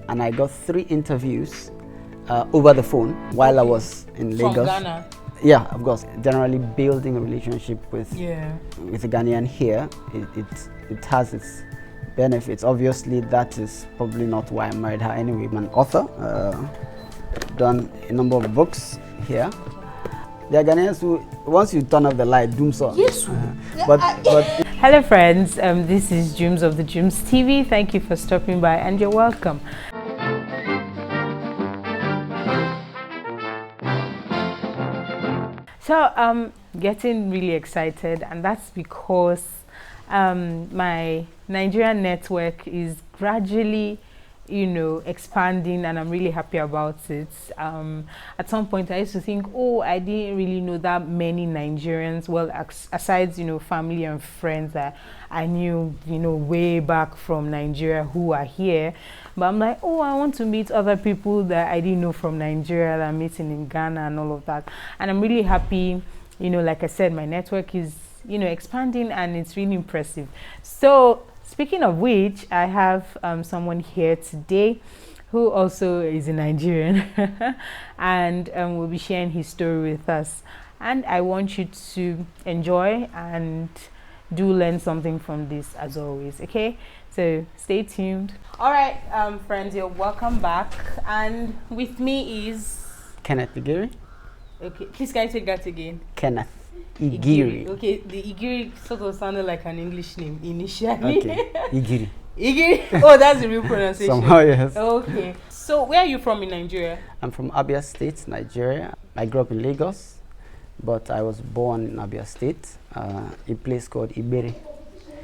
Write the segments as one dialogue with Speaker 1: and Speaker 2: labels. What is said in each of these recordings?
Speaker 1: and I got 3 interviews over the phone while I was in Lagos.
Speaker 2: From Ghana?
Speaker 1: Yeah, of course. Generally, building a relationship with a Ghanaian here, it has its benefits. Obviously, that is probably not why I married her anyway. I'm an author, done a number of books here. There are Ghanaians who, once you turn off the light, doom so.
Speaker 2: Yes.
Speaker 1: But
Speaker 3: Hello friends, this is Jums of the Jums TV. Thank you for stopping by and you're welcome. So I'm getting really excited, and that's because my Nigerian network is gradually, expanding, and I'm really happy about it. At some point I used to think, oh, I didn't really know that many Nigerians, well, aside family and friends that I knew way back from Nigeria who are here, but I'm like, oh, I want to meet other people that I didn't know from Nigeria that I'm meeting in Ghana and all of that. And I'm really happy, like I said, my network is expanding, and it's really impressive. So speaking of which, I have someone here today who also is a Nigerian and will be sharing his story with us. And I want you to enjoy and do learn something from this as always, okay? So stay tuned. All right, friends, you're welcome back. And with me is...
Speaker 1: Kenneth Igiri.
Speaker 3: Okay, please can I take that again?
Speaker 1: Kenneth Igiri.
Speaker 3: Okay, the Igiri sort of sounded like an English name initially.
Speaker 1: Okay, Igiri.
Speaker 3: Igiri? Oh, that's the real pronunciation.
Speaker 1: Somehow, yes.
Speaker 3: Okay. So, where are you from in Nigeria?
Speaker 1: I'm from Abia State, Nigeria. I grew up in Lagos, but I was born in Abia State, a place called Ibere.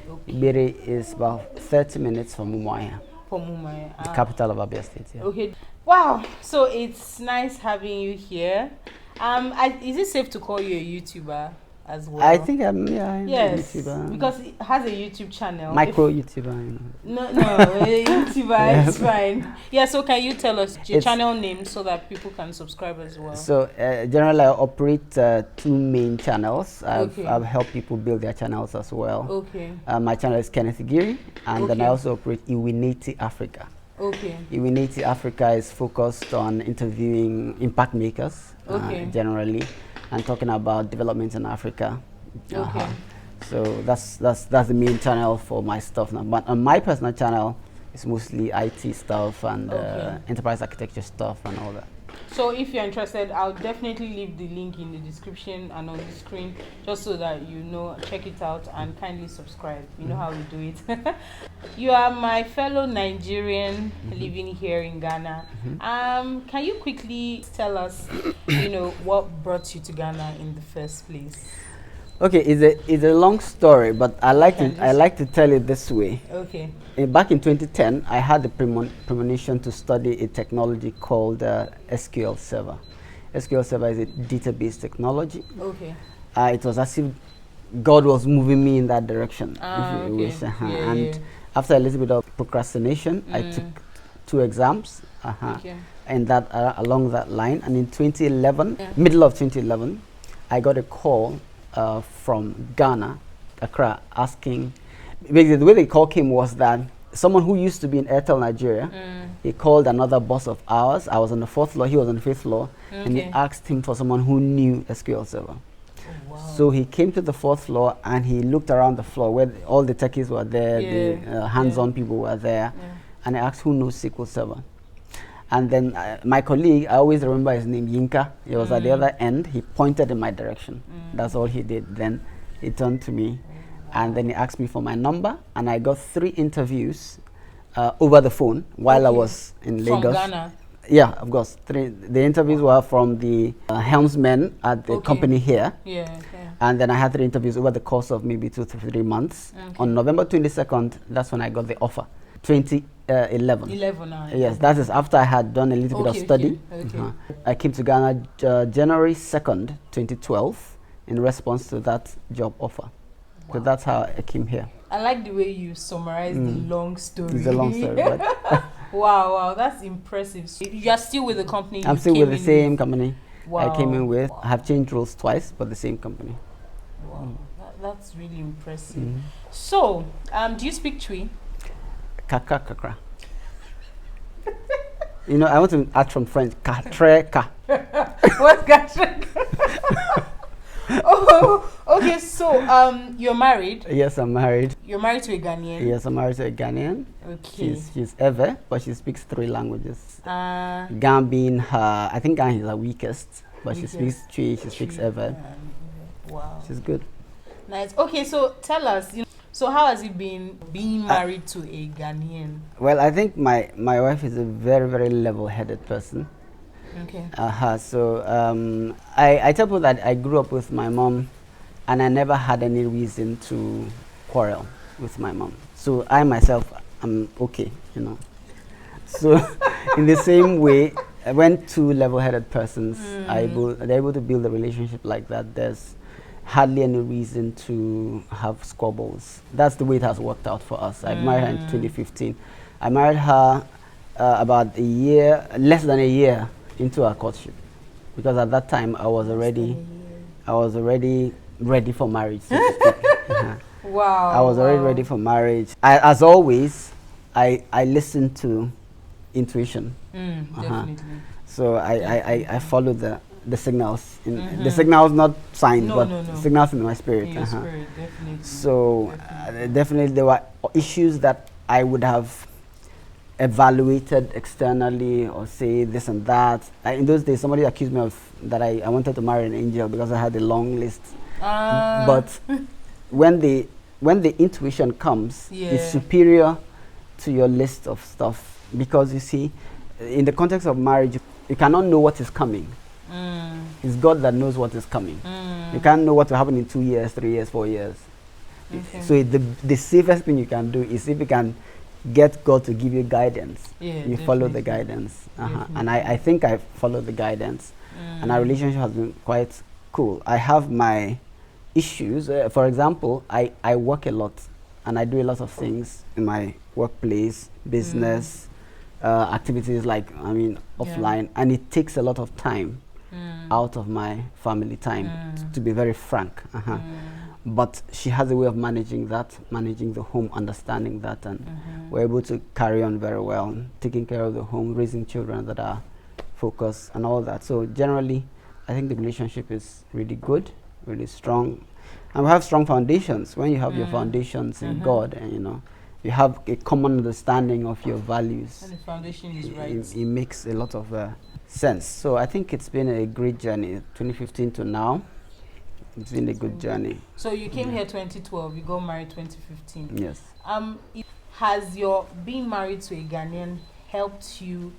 Speaker 1: Okay. Ibere is about 30 minutes from Umuahia. From Umuahia. The capital of Abia State, yeah.
Speaker 3: Okay. Wow. So, it's nice having you here. Is it safe to call you a YouTuber as well?
Speaker 1: I think I'm a
Speaker 3: YouTuber. Because it has a YouTube channel.
Speaker 1: Micro YouTuber,
Speaker 3: No, a YouTuber, it's fine. Yeah, so can you tell us your channel name so that people can subscribe as well?
Speaker 1: So, generally I operate 2 main channels. I've helped people build their channels as well. Okay. My channel is Kenneth Igiri, and then I also operate Iwineti Africa. Okay. Iwineti Africa is focused on interviewing impact makers, generally, and talking about development in Africa. Okay. So that's the main channel for my stuff now. But on my personal channel, it's mostly IT stuff and enterprise architecture stuff and all that.
Speaker 3: So if you're interested, I'll definitely leave the link in the description and on the screen, just so that check it out and kindly subscribe. You know how we do it. You are my fellow Nigerian living here in Ghana. Can you quickly tell us, what brought you to Ghana in the first place?
Speaker 1: Okay, it's a long story, but I like to tell it this way. Okay. Back in 2010, I had the premonition to study a technology called SQL Server. SQL Server is a database technology. Okay. It was as if God was moving me in that direction, if you wish. And after a little bit of procrastination, I took 2 exams, and that along that line. And in 2011, middle of 2011, I got a call from Ghana, Accra, asking. Basically, the way the call came was that someone who used to be in Airtel Nigeria, he called another boss of ours. I was on the 4th floor, he was on the 5th floor, and he asked him for someone who knew SQL Server. Oh, wow. So he came to the 4th floor and he looked around the floor where all the techies were there, the hands-on people were there, and he asked who knows SQL Server. And then my colleague, I always remember his name, Yinka. He was at the other end. He pointed in my direction. That's all he did. Then he turned to me, and then he asked me for my number, and I got 3 interviews over the phone while I was in Lagos. From Ghana? Yeah, of course. 3. The interviews were from the helmsmen at the company here. And then I had 3 interviews over the course of maybe 2 to 3 months. On November 22nd, that's when I got the offer. 2011. Yes, that is after I had done a little bit of study. I came to Ghana January 2nd, 2012, in response to that job offer. Wow. So that's how I came here.
Speaker 3: I like the way you summarize the long story.
Speaker 1: It's a long story, right?
Speaker 3: Wow, that's impressive. So you are still with the company?
Speaker 1: I'm still with the same company I came in with. I have changed roles twice, but the same company.
Speaker 3: Wow, that's really impressive. So, do you speak Twi?
Speaker 1: Kakra. You know, I want to add from French. Katreka.
Speaker 3: What's katreka? Oh, okay. So, you're married.
Speaker 1: Yes, I'm married.
Speaker 3: You're married to a Ghanaian.
Speaker 1: Yes, I'm married to a Ghanaian.
Speaker 3: Okay.
Speaker 1: She's Eve, but she speaks 3 languages. Ghan being her, I think Ghan is her weakest, but she speaks Twi, she speaks Eve.
Speaker 3: Wow.
Speaker 1: She's good.
Speaker 3: Nice. Okay, so tell us, so how has it been being married to a Ghanaian?
Speaker 1: Well, I think my wife is a very, very level-headed person.
Speaker 3: Okay.
Speaker 1: So I tell people that I grew up with my mom, and I never had any reason to quarrel with my mom. So I myself am okay, you know. So in the same way, when 2 level-headed persons they're able to build a relationship like that, there's hardly any reason to have squabbles. That's the way it has worked out for us. I married her in 2015. I married her about less than a year into our courtship, because at that time I was already ready for marriage, so to speak.
Speaker 3: Wow.
Speaker 1: I was already ready for marriage. As always, I listened to intuition.
Speaker 3: Definitely.
Speaker 1: So I followed the signals. The signals, not signs, but signals in my spirit.
Speaker 3: In your spirit, definitely.
Speaker 1: So definitely there were issues that I would have evaluated externally, or say this and that. In those days, somebody accused me of that I wanted to marry an angel because I had a long list. But when the intuition comes, it's superior to your list of stuff, because you see, in the context of marriage, you cannot know what is coming. It's God that knows what is coming. You can't know what will happen in 2 years, 3 years, 4 years. Okay. So the safest thing you can do is, if you can get God to give you guidance, you follow the guidance. And I think I followed the guidance, and our relationship has been quite cool. I have my issues. For example, I work a lot, and I do a lot of things in my workplace, business, activities like, offline, and it takes a lot of time out of my family time, to be very frank. But she has a way of managing the home, understanding that, and we're able to carry on very well, taking care of the home, raising children that are focused and all that. So generally, I think the relationship is really good, really strong, and we have strong foundations. When you have your foundations in God, and you have a common understanding of your values,
Speaker 3: and the foundation is right,
Speaker 1: it makes a lot of sense. So I think it's been a great journey, 2015 to now. It's been a good journey.
Speaker 3: So you came here 2012, you got married 2015.
Speaker 1: Yes.
Speaker 3: Has your being married to a Ghanaian helped you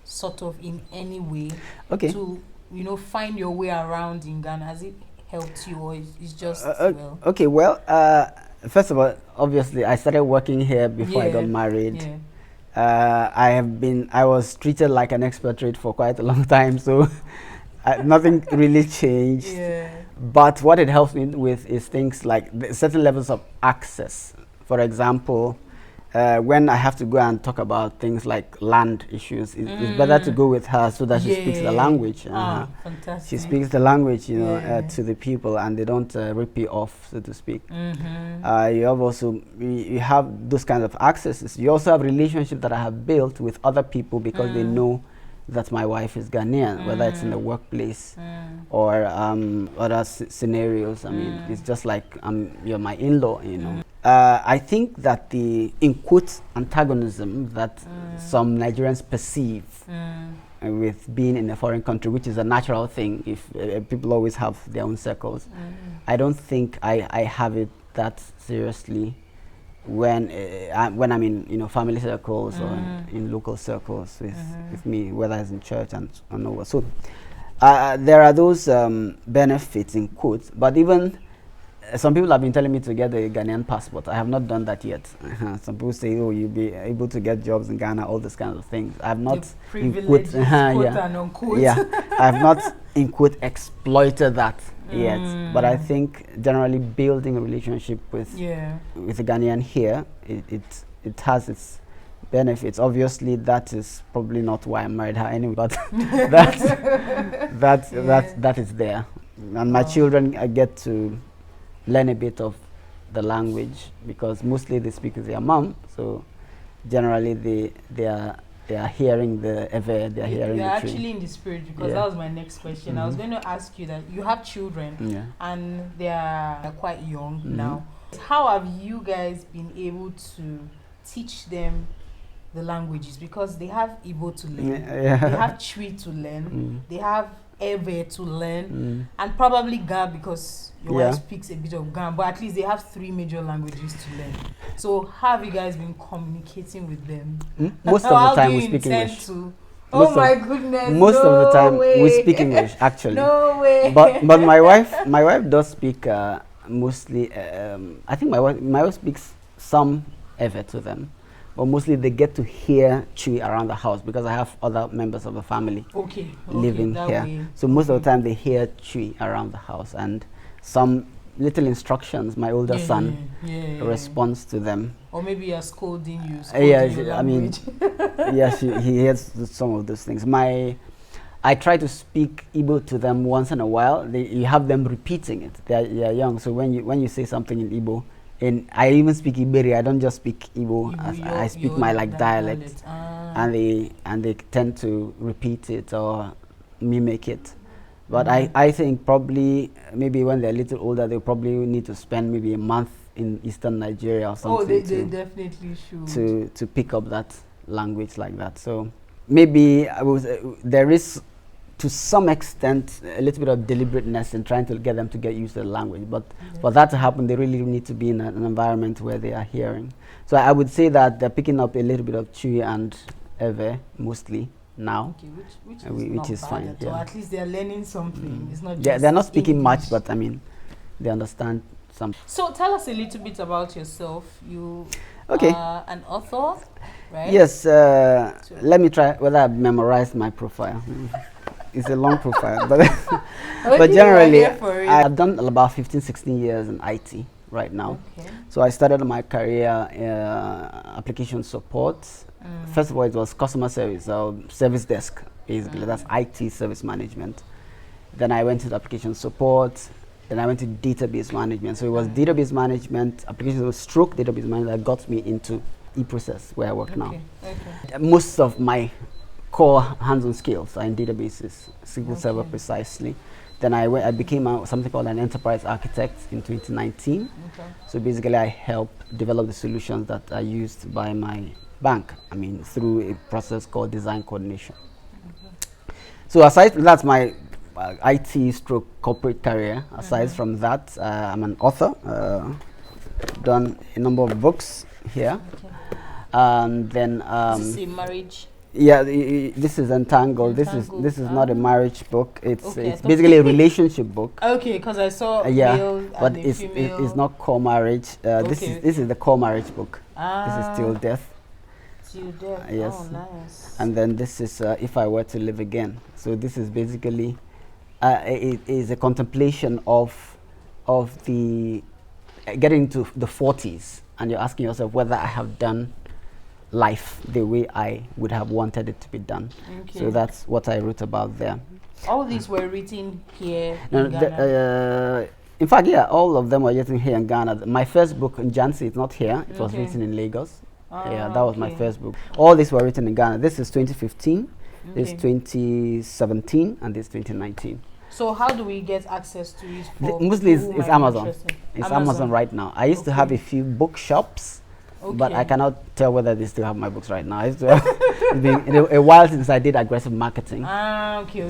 Speaker 3: sort of in any way to find your way around in Ghana? Has it helped you, or it's just
Speaker 1: okay, well, first of all, obviously I started working here before I got married. I was treated like an expatriate for quite a long time, so nothing really changed. But what it helps me with is things like certain levels of access. For example, when I have to go and talk about things like land issues, it's better to go with her, so that she speaks the language.
Speaker 3: Fantastic.
Speaker 1: She speaks the language, to the people, and they don't rip you off, so to speak. You have also you have those kinds of accesses. You also have relationships that I have built with other people, because they know that my wife is Ghanaian, whether it's in the workplace or other scenarios. It's just like you're my in-law, I think that the, in quotes, antagonism that some Nigerians perceive with being in a foreign country, which is a natural thing if people always have their own circles, I don't think I have it that seriously when I'm in family circles or in local circles with me, whether it's in church and over. So there are those benefits in quotes, but even some people have been telling me to get a Ghanaian passport. I have not done that yet. Some people say, "Oh, you'll be able to get jobs in Ghana," all these kinds of things. I have not, in quote, I have not, in quote, exploited that yet. But I think generally building a relationship with a Ghanaian here, it has its benefits. Obviously, that is probably not why I married her anyway, but that is there. And my children, I get to learn a bit of the language, because mostly they speak with their mom, so generally they are they are hearing the Ewe, they are hearing
Speaker 3: You're
Speaker 1: the
Speaker 3: actually
Speaker 1: tree.
Speaker 3: in the spirit, because that was my next question. I was going to ask you that you have children and they are quite young now. How have you guys been able to teach them the languages? Because they have Igbo to learn, they have Chui to learn, they have Ewe to learn, and probably Ga, because your wife speaks a bit of Ga, but at least they have 3 major languages to learn. So how have you guys been communicating with them?
Speaker 1: Most of the time we speak English.
Speaker 3: Oh my goodness!
Speaker 1: Most of the time we speak English, actually.
Speaker 3: No way.
Speaker 1: But my wife does speak mostly. I think my wife speaks some Ewe to them, but mostly they get to hear Chui around the house because I have other members of the family living here.
Speaker 3: Way.
Speaker 1: So most of the time they hear Chui around the house, and some little instructions my older son responds to them.
Speaker 3: Or maybe you're scolding you.
Speaker 1: I mean, yes, he hears some of those things. I try to speak Igbo to them once in a while. You have them repeating it. They are young, so when you say something in Igbo, and I even speak Iberi. I don't just speak Igbo. I speak my dialect, and they tend to repeat it or mimic it. But I think probably maybe when they're a little older, they probably need to spend maybe a month in Eastern Nigeria or something.
Speaker 3: Oh, they definitely should.
Speaker 1: To pick up that language like that. So maybe there is, to some extent, a little bit of deliberateness in trying to get them to get used to the language. But for that to happen, they really need to be in an environment where they are hearing. So I would say that they're picking up a little bit of Chui and Ewe mostly now, which is fine.
Speaker 3: So at least they're learning something. It's not just
Speaker 1: they're not speaking
Speaker 3: English.
Speaker 1: much, but I mean, they understand something.
Speaker 3: So tell us a little bit about yourself. You are an author, right?
Speaker 1: Yes. Let me try whether I've memorized my profile. It's a long profile, but generally, I've done about 15, 16 years in IT right now. So I started my career application support. First of all, it was customer service, service desk, basically. That's IT service management. Then I went to the application support. Then I went to database management. So it was database management, application stroke database management that got me into eProcess, where I work now. Most of my core hands-on skills are in databases, SQL Server precisely. Then I became something called an enterprise architect in 2019. So basically, I help develop the solutions that are used by my bank, through a process called design coordination. So aside from that's my IT stroke corporate career. Aside from that, I'm an author, done a number of books here. And then
Speaker 3: this is a marriage.
Speaker 1: Yeah, this is Untangled. This is not a marriage book. It's basically a relationship book.
Speaker 3: Okay, because I saw male
Speaker 1: but
Speaker 3: and
Speaker 1: it's not core marriage. This is the core marriage book. This is Till Death.
Speaker 3: Till Death.
Speaker 1: Yes.
Speaker 3: Oh, nice.
Speaker 1: And then this is If I Were to Live Again. So this is basically it is a contemplation of the getting to the 40s, and you're asking yourself whether I have done life the way I would have wanted it to be done. So that's what I wrote about there.
Speaker 3: All these were written here in
Speaker 1: Ghana? In fact, yeah, all of them were written here in Ghana. My first book, Njansi, it's not here. It was written in Lagos. That was my first book. All these were written in Ghana. This is 2015, this is 2017, and this is 2019.
Speaker 3: So how do we get access to it?
Speaker 1: Mostly it's Amazon. It's Amazon right now. I used to have a few bookshops, but I cannot tell whether they still have my books right now. It's been a while since I did aggressive marketing.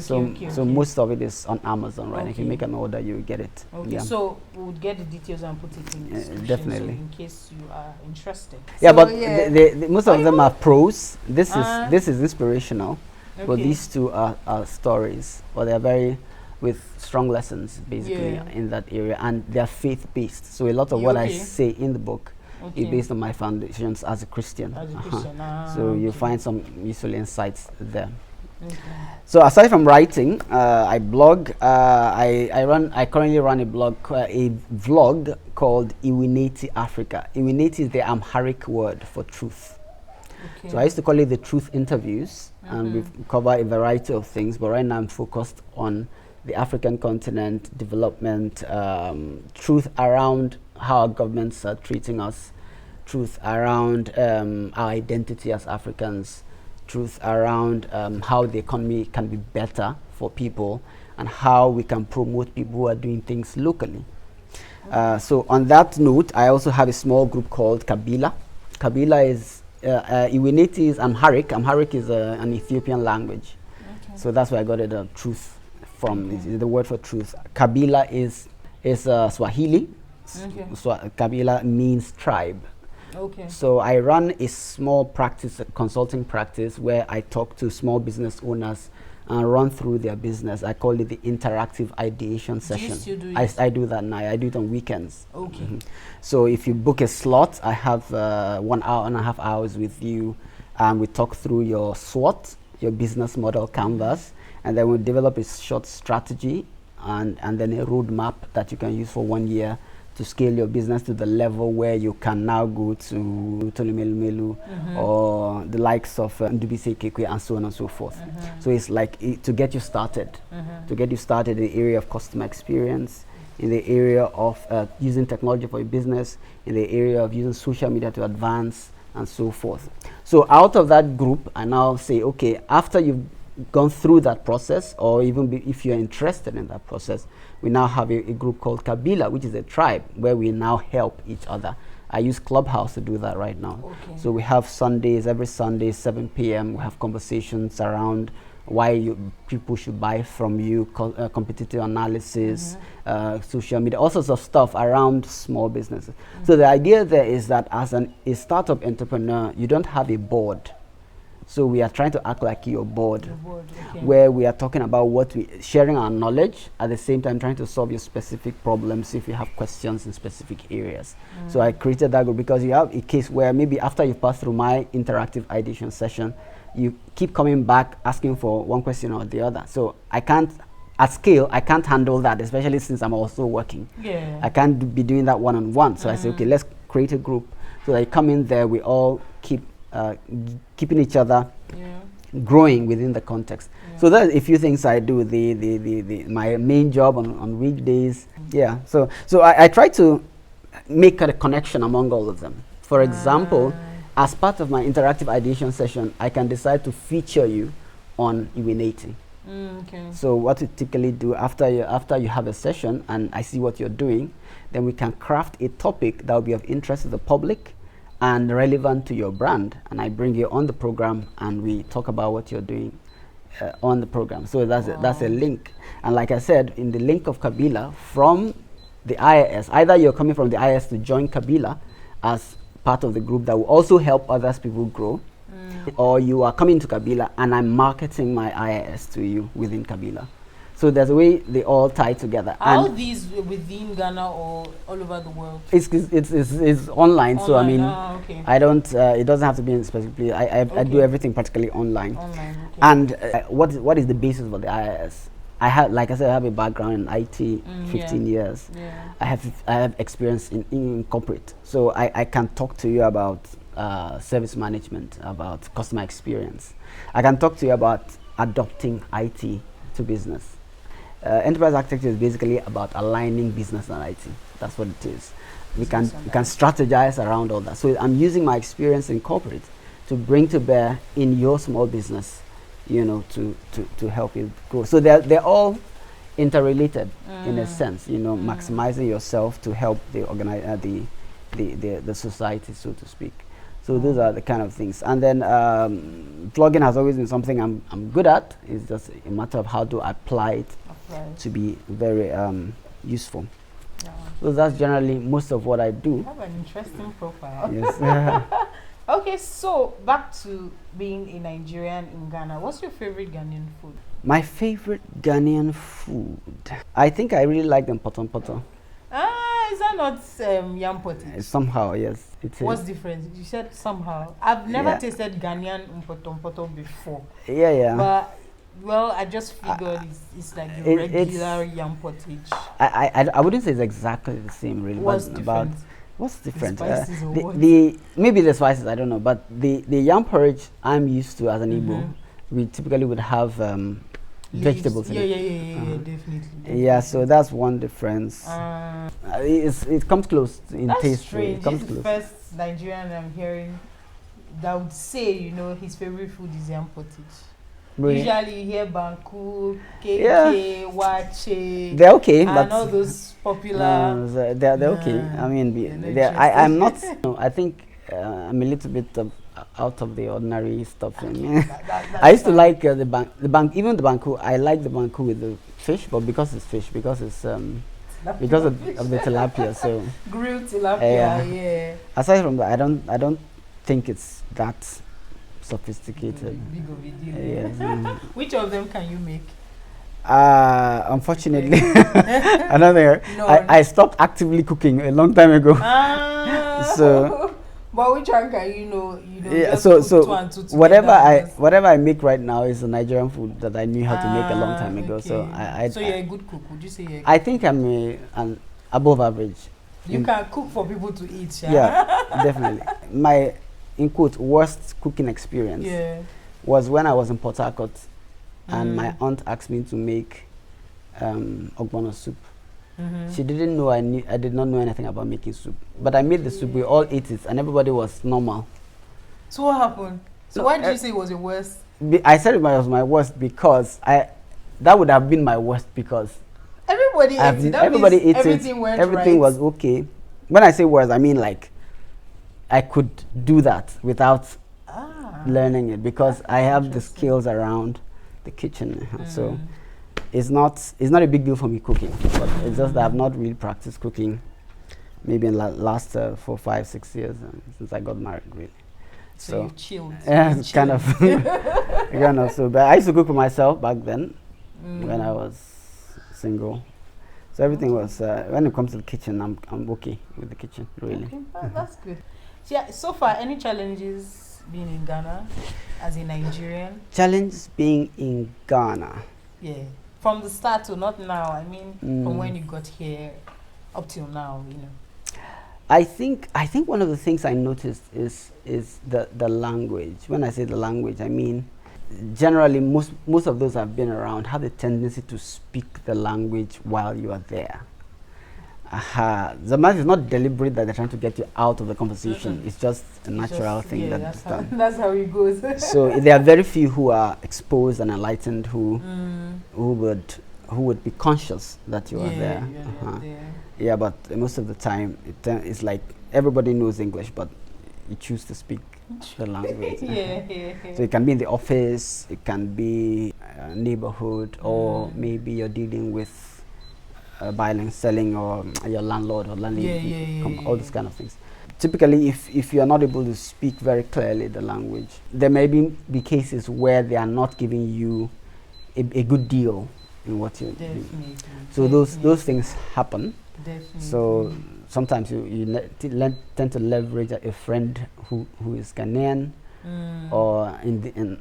Speaker 1: So most of it is on Amazon, right? If you make an order, you will get it.
Speaker 3: So we would get the details and put it in the description,
Speaker 1: definitely,
Speaker 3: so in case you are interested.
Speaker 1: Yeah, so but most of them are prose. This is inspirational, but these two are stories, but they are very with strong lessons basically in that area, and they are faith-based. So a lot of what I say in the book is based on my foundations as a Christian. So you find some useful insights there. So aside from writing, I blog. I currently run a vlog called Iwineti Africa. Iwineti is the Amharic word for truth. So I used to call it the Truth Interviews, and we cover a variety of things. But right now I'm focused on the African continent, development, truth around how our governments are treating us, truth around our identity as Africans, truth around how the economy can be better for people and how we can promote people who are doing things locally. So on that note, I also have a small group called Kabila. Kabila is Iweneti is Amharic. Amharic is an Ethiopian language. Okay. So that's where I got it, truth from. Okay. Is the word for truth. Kabila is Swahili. Okay. Kabila means tribe. Okay. So I run a small practice, a consulting practice, where I talk to small business owners and run through their business. I call it the interactive ideation session. Do you do it? I do that now. I do it on weekends. Okay. So if you book a slot, I have 1 hour and a half hours with you, and we talk through your SWOT, your business model canvas, and then we develop a short strategy and then a roadmap that you can use for 1 year to scale your business to the level where you can now go to Tolumelu or the likes of Ndubise Kekwe and so on and so forth. So it's like to get you started, to get you started in the area of customer experience, in the area of using technology for your business, in the area of using social media to advance and so forth. So out of that group, I now say, okay, after you've gone through that process, or even if you're interested in that process, we now have a group called Kabila, which is a tribe where we now help each other. I use Clubhouse to do that right now. Okay. So we have Sundays, every Sunday, 7 p.m. We have conversations around why people should buy from you, competitive analysis, social media, all sorts of stuff around small businesses. So the idea there is that as a startup entrepreneur, you don't have a board. So we are trying to act like your board, where we are talking about sharing our knowledge, at the same time trying to solve your specific problems if you have questions in specific areas. So I created that group because you have a case where maybe after you pass through my interactive ideation session, you keep coming back asking for one question or the other. So I can't, at scale, I can't handle that, especially since I'm also working. Yeah. I can't be doing that one-on-one. So I say, okay, let's create a group. So I come in there, we all keep keeping each other growing within the context. So there's a few things I do. My main job on weekdays. So I try to make a connection among all of them. For example, as part of my interactive ideation session, I can decide to feature you on Iweneti. Okay. So what we typically do after you have a session and I see what you're doing, then we can craft a topic that will be of interest to the public and relevant to your brand, and I bring you on the program and we talk about what you're doing on the program. So that's a link. And like I said, in the link of Kabila from the IIS, either you're coming from the IIS to join Kabila as part of the group that will also help others people grow, or you are coming to Kabila and I'm marketing my IIS to you within Kabila. So there's a way they all tie together.
Speaker 3: Are all these within Ghana or all over the world?
Speaker 1: It's online, so I mean, I don't. It doesn't have to be specifically. I do everything practically online. Okay. And what is the basis for the IIS? I have, like I said, I have a background in IT, 15 years. Yeah. I have experience in corporate, so I can talk to you about service management, about customer experience. I can talk to you about adopting IT to business. Enterprise architecture is basically about aligning business and IT. That's what it is. We can strategize around all that. So I'm using my experience in corporate to bring to bear in your small business, to help you grow. So they're all interrelated in a sense, maximizing yourself to help the the society, so to speak. So those are the kind of things. And then vlogging has always been something I'm good at. It's just a matter of how to apply it to be very useful. Yeah. So that's generally most of what I do.
Speaker 3: You have an interesting profile. Yes. Okay, so back to being a Nigerian in Ghana. What's your favorite Ghanaian food?
Speaker 1: My favorite Ghanaian food? I think I really like the potom.
Speaker 3: Is that not yam pottage?
Speaker 1: Somehow, yes. It is.
Speaker 3: What's different? You said somehow. I've never tasted Ghanaian potom before.
Speaker 1: Yeah.
Speaker 3: But, well, I just figured it's like the regular yam pottage.
Speaker 1: I wouldn't say it's exactly the same, really.
Speaker 3: What's different?
Speaker 1: What's different?
Speaker 3: The spices or what?
Speaker 1: Maybe the spices, I don't know. But the yam porridge I'm used to as an Igbo, we typically would have vegetables in it.
Speaker 3: Yeah, definitely.
Speaker 1: Yeah, so that's one difference. It comes close in taste.
Speaker 3: Strange.
Speaker 1: It comes
Speaker 3: This is the first Nigerian I'm hearing that would say, you know, his favorite food is yam pottage.
Speaker 1: Really?
Speaker 3: Usually you hear banku, keke, wache.
Speaker 1: They're okay,
Speaker 3: and
Speaker 1: but
Speaker 3: all those popular.
Speaker 1: they're okay. I mean, I'm not. No, I think I'm a little bit out of the ordinary stuff. Okay, I used to like the bank, even the banku. I like the banku with the fish, but because it's fish, because it's because of the tilapia. So
Speaker 3: grilled tilapia. Yeah.
Speaker 1: Aside from that, I don't think it's that sophisticated.
Speaker 3: Big of a deal.
Speaker 1: Yes.
Speaker 3: Which of them can you make?
Speaker 1: Unfortunately, another. No, I stopped actively cooking a long time ago. So,
Speaker 3: but which one can you know?
Speaker 1: Yeah. So whatever I make right now is a Nigerian food that I knew how to make a long time ago. Okay. So
Speaker 3: you're a good cook. Would you say?
Speaker 1: I think I'm an above average.
Speaker 3: You can cook for people to eat.
Speaker 1: Yeah, definitely. My, in quote, worst cooking experience was when I was in Port Harcourt, and my aunt asked me to make ogbono soup. She didn't know I did not know anything about making soup, but I made the soup. We all ate it, and everybody was normal.
Speaker 3: So what happened? So why did you say it was your worst?
Speaker 1: I said it was my worst because that would have been my worst because
Speaker 3: everybody ate it.
Speaker 1: Everybody ate
Speaker 3: everything
Speaker 1: it.
Speaker 3: Went
Speaker 1: everything
Speaker 3: right.
Speaker 1: was okay. When I say worst, I mean like I could do that without learning it because I have the skills around the kitchen. So it's not a big deal for me cooking, but it's just that I've not really practiced cooking maybe in last 4, 5, 6 years since I got married, really.
Speaker 3: So you chilled.
Speaker 1: Yeah, kind of. Kind of. So, but I used to cook for myself back then when I was single. So everything was when it comes to the kitchen, I'm okay with the kitchen, really.
Speaker 3: Okay, that's good. So, yeah, so far, any challenges being in Ghana as a Nigerian?
Speaker 1: Challenges being in Ghana.
Speaker 3: Yeah, from the start to not now. I mean, from when you got here up till now, you know.
Speaker 1: I think one of the things I noticed is the language. When I say the language, I mean generally most of those I've been around have the tendency to speak the language while you are there. The matter is not deliberate that they're trying to get you out of the conversation. It's just a natural thing that's done.
Speaker 3: That's how it goes.
Speaker 1: So there are very few who are exposed and enlightened who would be conscious that you are there. Yeah, but most of the time it's like everybody knows English, but you choose to speak the language. So it can be in the office, it can be a neighborhood, or maybe you're dealing with buying and selling, or your landlord or landlady, all those kind of things. Typically, if you are not able to speak very clearly the language, there may be cases where they are not giving you a good deal in what you're doing. So those things happen. Definitely. So sometimes you tend to leverage a friend who is Ghanaian, or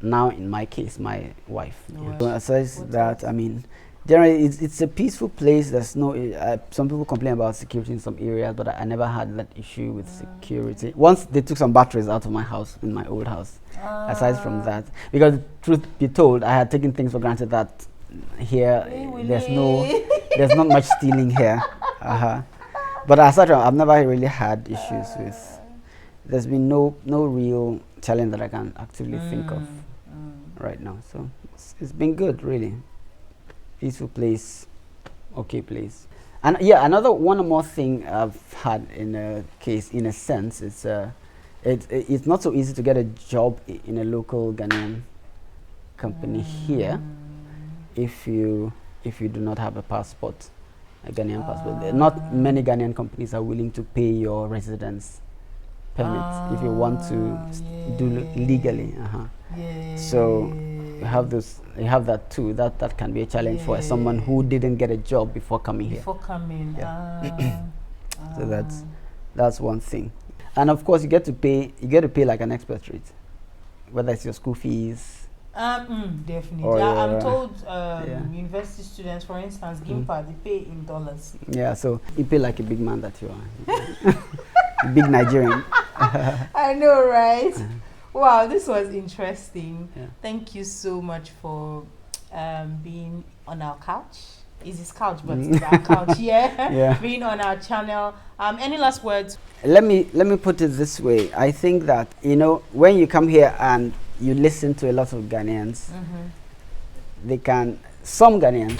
Speaker 1: now in my case, my wife. So aside that, I mean, generally it's a peaceful place. There's no some people complain about security in some areas, but I never had that issue with security. Once they took some batteries out of my house, in my old house. Aside from that, because the truth be told, I had taken things for granted that here there's not much stealing here. But aside from, I've never really had issues with. There's been no real challenge that I can actively think of right now. So it's been good, really. Peaceful place, okay place. And yeah, one more thing I've had in a case, in a sense, it's not so easy to get a job in a local Ghanaian company here if you do not have a passport, a Ghanaian passport. Not many Ghanaian companies are willing to pay your residence permit if you want to do legally. So you have that too. That can be a challenge for someone who didn't get a job before coming here. So that's one thing. And of course, you get to pay like an expatriate, whether it's your school fees.
Speaker 3: Definitely. I'm told university students, for instance, GIMPA, they pay in dollars.
Speaker 1: Yeah, so you pay like a big man that you are. A big Nigerian.
Speaker 3: I know, right? Wow, this was interesting. Thank you so much for being on our couch is his couch, but it's our couch here, being on our channel. Any last words?
Speaker 1: Let me put it this way. I think that, you know, when you come here and you listen to a lot of Ghanaians, some Ghanaians,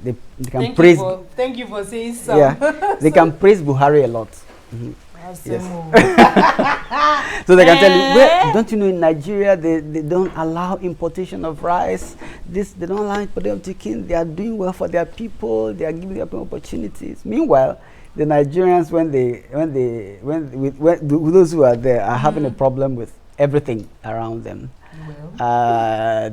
Speaker 1: they can praise.
Speaker 3: Thank you for saying so.
Speaker 1: Yeah, they can praise Buhari a lot. Yes. So they can tell you, well, don't you know, in Nigeria they don't allow importation of rice. They don't allow importation of chicken. They are doing well for their people. They are giving their people opportunities. Meanwhile, the Nigerians, when those who are there are having a problem with everything around them.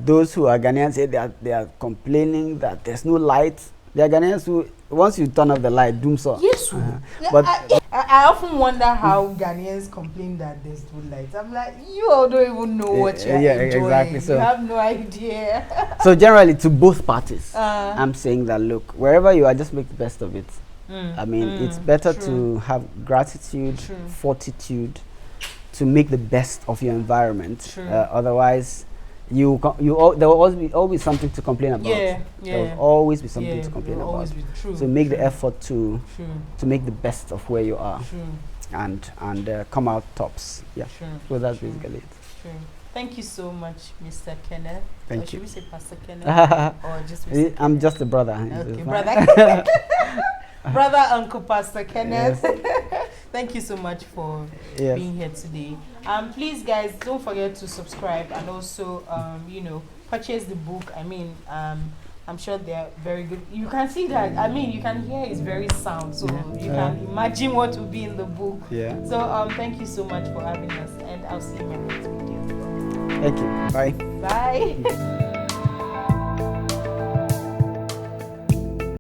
Speaker 1: Those who are Ghanaians say they are complaining that there's no light. There are Ghanaians who, once you turn off the light, doom so.
Speaker 3: Yes, but I often wonder how Ghanaians complain that there's no light. I'm like, you all don't even know what you're enjoying. Exactly. So you have no idea.
Speaker 1: So generally, to both parties, I'm saying that, look, wherever you are, just make the best of it. I mean, it's better to have gratitude, fortitude, to make the best of your environment. Otherwise, there will always be something to complain about. There will always be something to complain about. So make the effort to make the best of where you are, and come out tops. Yeah. So that's basically it.
Speaker 3: Thank you so much, Mr. Kenneth.
Speaker 1: Thank you.
Speaker 3: Should we say Pastor Kenneth or just Mr. Kenneth?
Speaker 1: I'm just a brother.
Speaker 3: Okay, brother. Brother, Uncle Pastor Kenneth. Thank you so much for being here today. Please, guys, don't forget to subscribe and also, you know, purchase the book. I mean, I'm sure they're very good. You can see that. I mean, you can hear it's very sound, so you can imagine what will be in the book. Yeah. So, thank you so much for having us, and I'll see you in my next video.
Speaker 1: Thank you. Bye.
Speaker 3: Bye.